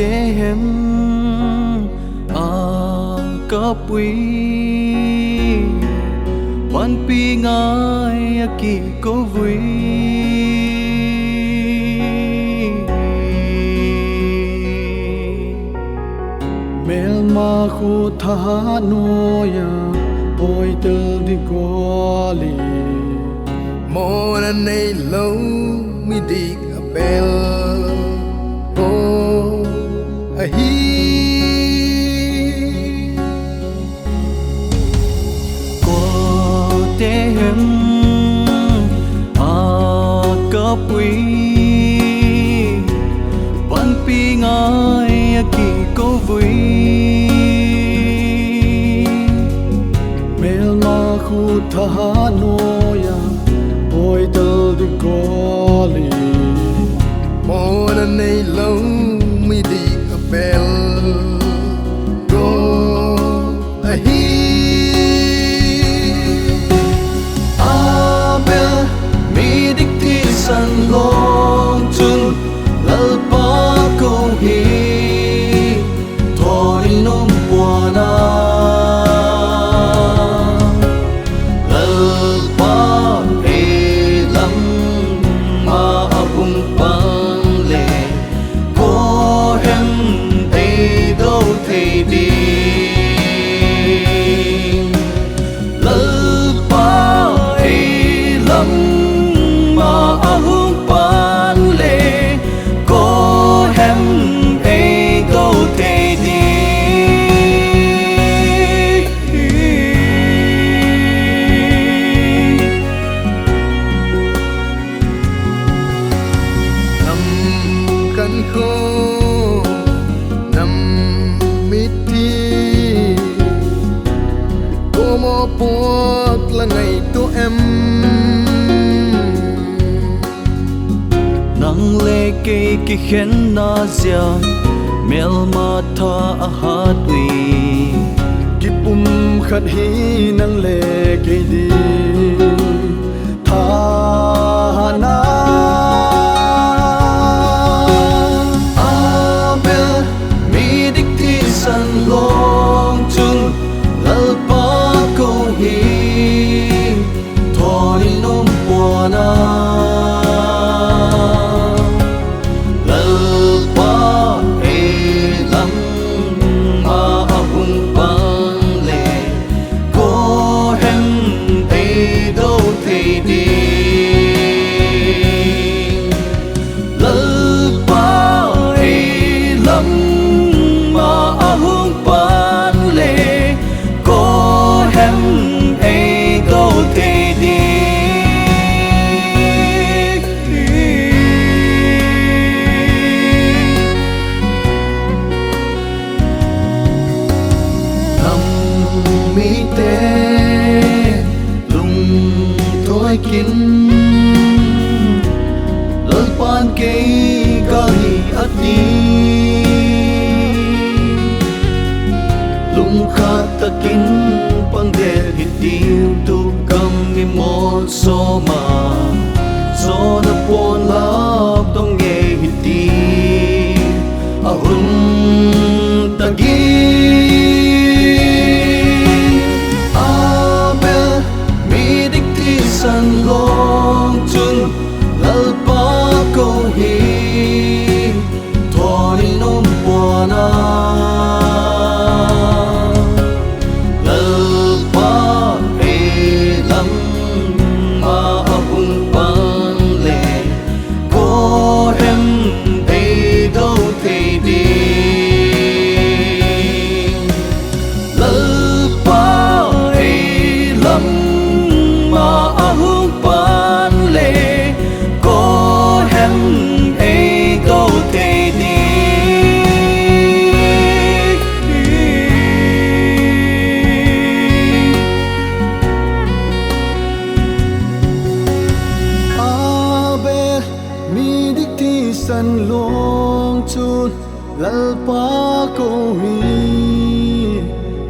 hem a kapui pan pi ngai ki ko vui mel ma khu tha noya oi tel di goli more nay lâu mi dik a bell oh a he ko te hem a kapui pan pi ngai ki ko vui mel ma khu tha noya oi tel di goli more nay lâu mi dik a bell go a he a bell mi dik thi san long chun lal pa ko hi thori nom buana lal pa e lam ma abung pang le ko hem e do the di lal pa e lam ma abung pang le ko hem e do the di nam kan kho nam miti como pot la ngày tu em nang le ke ki khen na zia mel ma tha a hat wi ki pum khat hi nang le ke di tha na a bel mi dik thi san long chun lal pa ko hi thori nom buana lal pa e lam ma abung pang le ko hem e do the di lal pa e lam ma abung pang le ko hem e do the di mi te lung thôi kín lal pan ke gali ati lung khat takin pang de hitiu tu kam ni mon so ma so na pon lap tong nge hiti ahun tagi san long chun lal pa ko hi thori nom buana lal pa e lam ma abung pang le ko hem e do the di lal pa e lam ma ahung pan le ko hem e go te di abe mi dik thi san long chun lal pa ko hi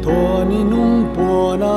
thoni nung po na